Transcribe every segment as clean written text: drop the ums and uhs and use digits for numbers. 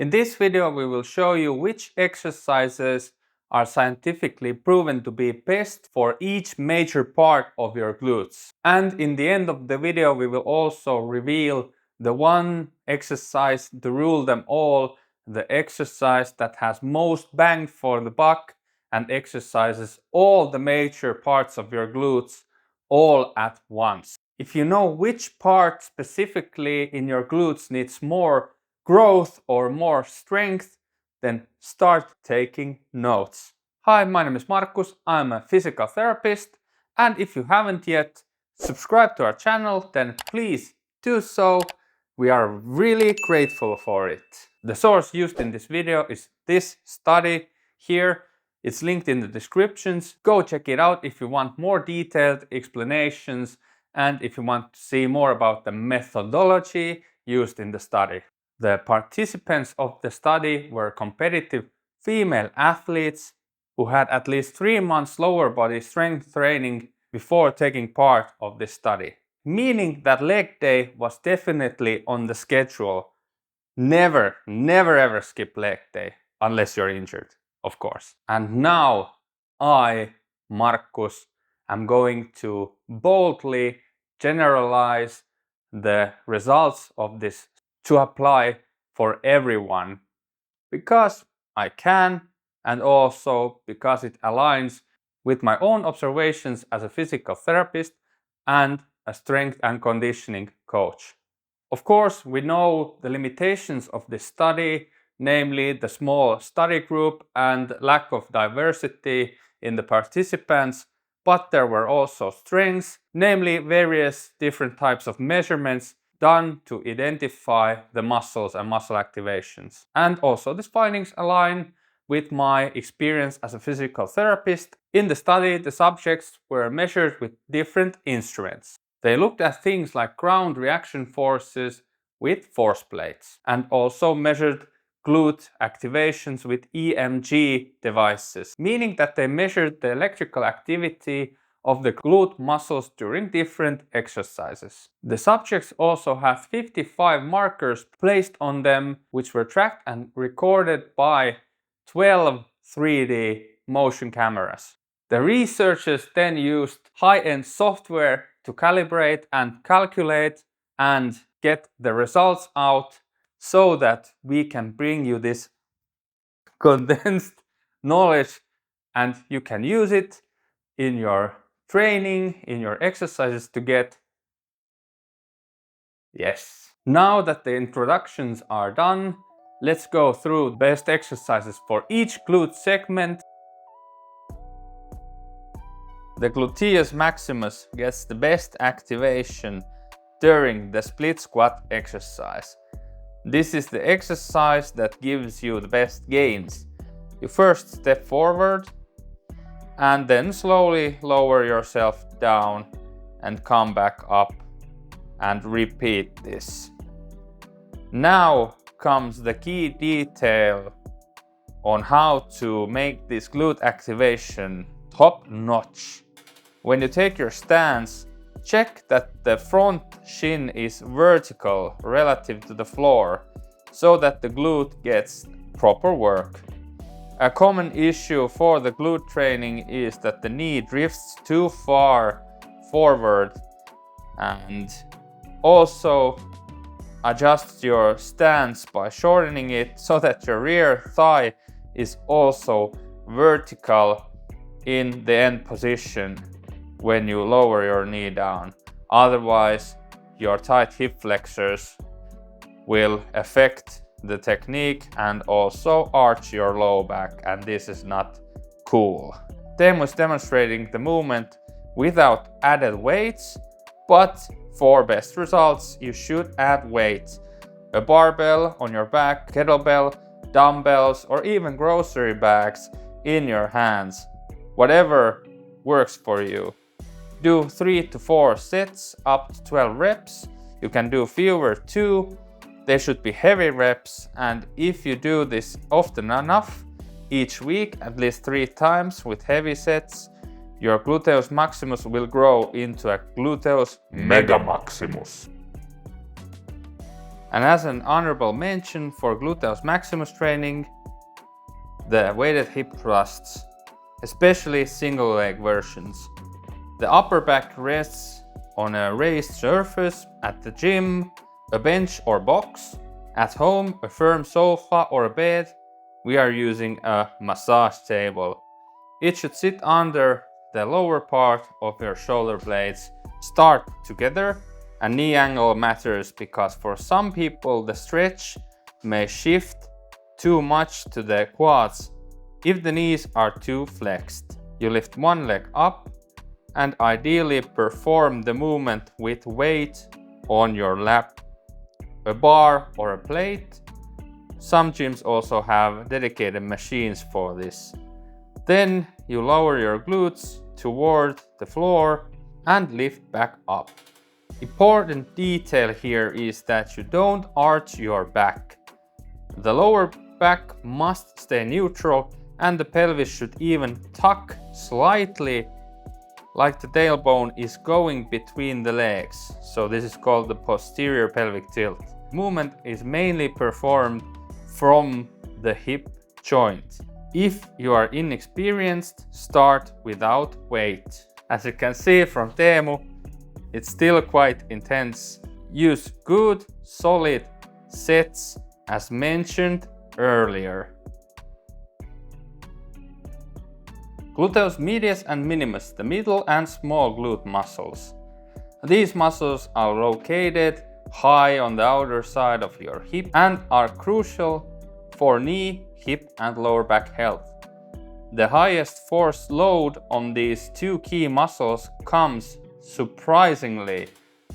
In this video we will show you which exercises are scientifically proven to be best for each major part of your glutes. And in the end of the video we will also reveal the one exercise to rule them all, the exercise that has most bang for the buck and exercises all the major parts of your glutes all at once. If you know which part specifically in your glutes needs more growth or more strength, then start taking notes. Hi, my name is Markus, I'm a physical therapist, and if you haven't yet subscribed to our channel, then please do so. We are really grateful for it. The source used in this video is this study here. It's linked in the descriptions. Go check it out if you want more detailed explanations and if you want to see more about the methodology used in the study. The participants of the study were competitive female athletes who had at least 3 months lower body strength training before taking part of this study. Meaning that leg day was definitely on the schedule. Never ever skip leg day unless you're injured, of course. And now I, Markus, am going to boldly generalize the results of this to apply for everyone because I can and also because it aligns with my own observations as a physical therapist and a strength and conditioning coach. Of course, we know the limitations of this study, namely the small study group and lack of diversity in the participants, but there were also strengths, namely various different types of measurements done to identify the muscles and muscle activations. And also these findings align with my experience as a physical therapist. In the study, the subjects were measured with different instruments. They looked at things like ground reaction forces with force plates and also measured glute activations with EMG devices, meaning that they measured the electrical activity of the glute muscles during different exercises. The subjects also had 55 markers placed on them, which were tracked and recorded by 12 3D motion cameras. The researchers then used high-end software to calibrate and calculate and get the results out so that we can bring you this condensed knowledge and you can use it in your training, in your exercises to get. Yes. Now that the introductions are done, let's go through the best exercises for each glute segment. The gluteus maximus gets the best activation during the split squat exercise. This is the exercise that gives you the best gains. You first step forward and then slowly lower yourself down and come back up and repeat this. Now comes the key detail on how to make this glute activation top notch. When you take your stance, check that the front shin is vertical relative to the floor so that the glute gets proper work. A common issue for the glute training is that the knee drifts too far forward, and also adjust your stance by shortening it so that your rear thigh is also vertical in the end position when you lower your knee down. Otherwise, your tight hip flexors will affect the technique and also arch your low back, and this is not cool. Teemu is demonstrating the movement without added weights, but for best results you should add weight. A barbell on your back, kettlebell, dumbbells, or even grocery bags in your hands. Whatever works for you. Do 3 to 4 sets up to 12 reps. You can do fewer too. They should be heavy reps, and if you do this often enough, each week at least 3 times with heavy sets, your gluteus maximus will grow into a gluteus mega maximus. And as an honorable mention for gluteus maximus training, the weighted hip thrusts, especially single leg versions. The upper back rests on a raised surface at the gym, a bench or box. At home, a firm sofa or a bed. We are using a massage table. It should sit under the lower part of your shoulder blades. Start together, and knee angle matters because for some people the stretch may shift too much to the quads if the knees are too flexed. You lift one leg up and ideally perform the movement with weight on your lap, a bar or a plate. Some gyms also have dedicated machines for this. Then you lower your glutes toward the floor and lift back up. Important detail here is that you don't arch your back. The lower back must stay neutral and the pelvis should even tuck slightly, like the tailbone is going between the legs. So this is called the posterior pelvic tilt. Movement is mainly performed from the hip joint. If you are inexperienced, start without weight. As you can see from Teemu, it's still quite intense. Use good, solid sets as mentioned earlier. Gluteus medius and minimus, the middle and small glute muscles. These muscles are located high on the outer side of your hip and are crucial for knee, hip and lower back health. The highest force load on these two key muscles comes, surprisingly,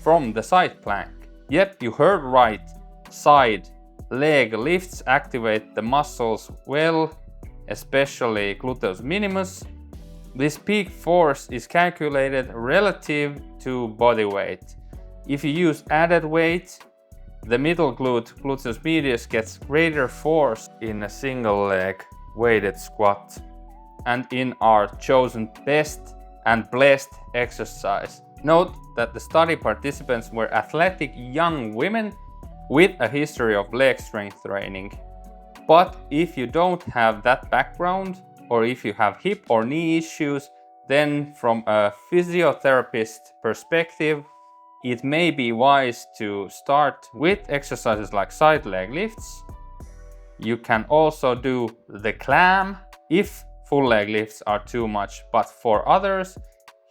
from the side plank. Yep, you heard right, side leg lifts activate the muscles well, especially gluteus minimus. This peak force is calculated relative to body weight. If you use added weight, the middle glute, gluteus medius, gets greater force in a single leg weighted squat and in our chosen best and blessed exercise. Note that the study participants were athletic young women with a history of leg strength training. But if you don't have that background, or if you have hip or knee issues, then from a physiotherapist perspective, it may be wise to start with exercises like side leg lifts. You can also do the clam if full leg lifts are too much, but for others,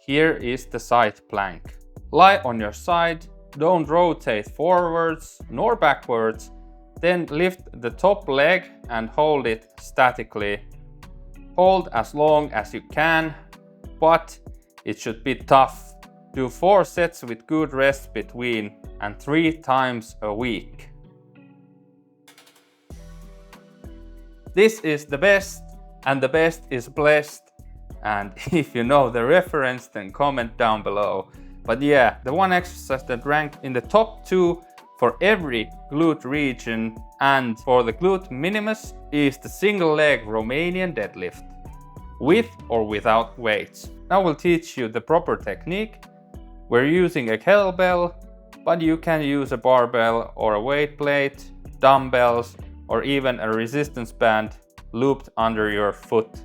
here is the side plank. Lie on your side, don't rotate forwards nor backwards, then lift the top leg and hold it statically. Hold as long as you can, but it should be tough. Do 4 sets with good rest between and 3 times a week. This is the best, and the best is blessed. And if you know the reference, then comment down below. But yeah, the one exercise that ranked in the top 2 for every glute region and for the glute minimus is the single leg Romanian deadlift, with or without weights. Now we'll teach you the proper technique. We're using a kettlebell, but you can use a barbell or a weight plate, dumbbells, or even a resistance band looped under your foot.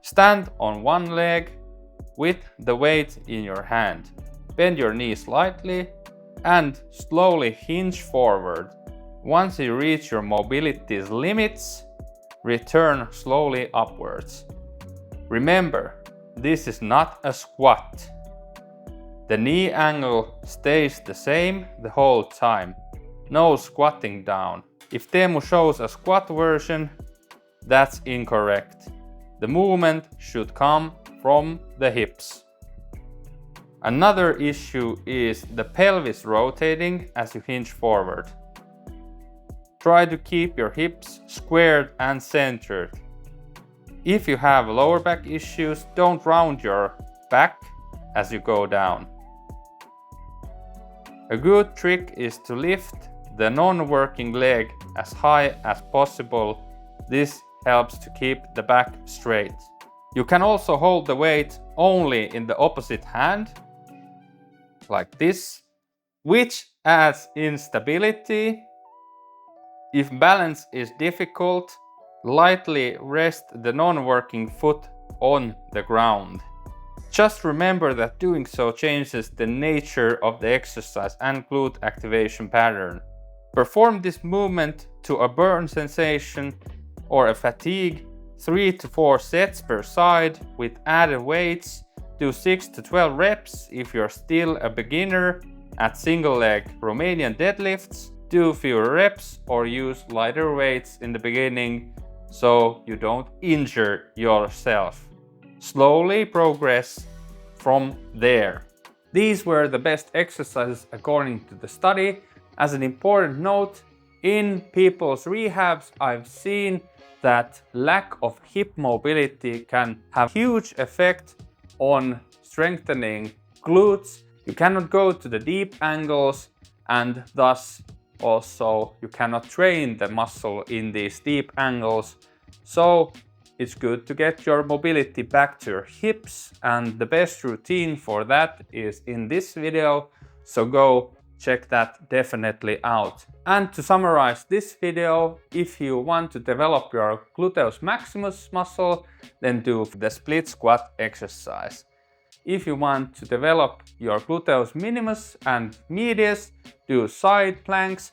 Stand on one leg with the weight in your hand. Bend your knee slightly and slowly hinge forward. Once you reach your mobility's limits, return slowly upwards. Remember, this is not a squat. The knee angle stays the same the whole time. No squatting down. If Teemu shows a squat version, that's incorrect. The movement should come from the hips. Another issue is the pelvis rotating as you hinge forward. Try to keep your hips squared and centered. If you have lower back issues, don't round your back as you go down. A good trick is to lift the non-working leg as high as possible. This helps to keep the back straight. You can also hold the weight only in the opposite hand, like this, which adds instability. If balance is difficult, lightly rest the non-working foot on the ground. Just remember that doing so changes the nature of the exercise and glute activation pattern. Perform this movement to a burn sensation or a fatigue 3 to 4 sets per side with added weights. Do 6 to 12 reps if you're still a beginner at single leg Romanian deadlifts. Do fewer reps or use lighter weights in the beginning so you don't injure yourself. Slowly progress from there. These were the best exercises according to the study. As an important note, in people's rehabs, I've seen that lack of hip mobility can have huge effect on strengthening glutes. You cannot go to the deep angles and thus also you cannot train the muscle in these deep angles. So it's good to get your mobility back to your hips, and the best routine for that is in this video, so go check that definitely out. And to summarize this video, if you want to develop your gluteus maximus muscle, then do the split squat exercise. If you want to develop your gluteus minimus and medius, do side planks.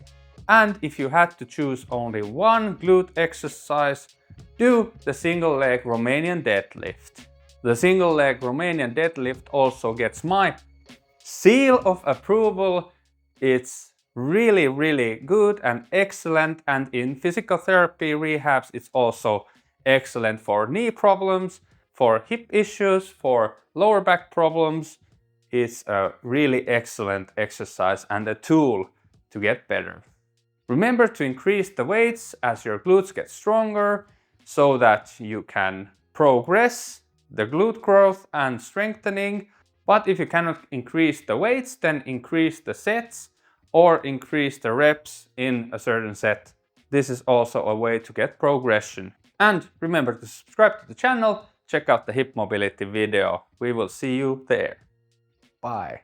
And if you had to choose only one glute exercise, do the single leg Romanian deadlift. The single leg Romanian deadlift also gets my seal of approval. It's really good and excellent, and in physical therapy rehabs it's also excellent for knee problems, for hip issues, for lower back problems. It's a really excellent exercise and a tool to get better. Remember to increase the weights as your glutes get stronger so that you can progress the glute growth and strengthening. But if you cannot increase the weights, then increase the sets or increase the reps in a certain set. This is also a way to get progression. And remember to subscribe to the channel, check out the hip mobility video. We will see you there. Bye.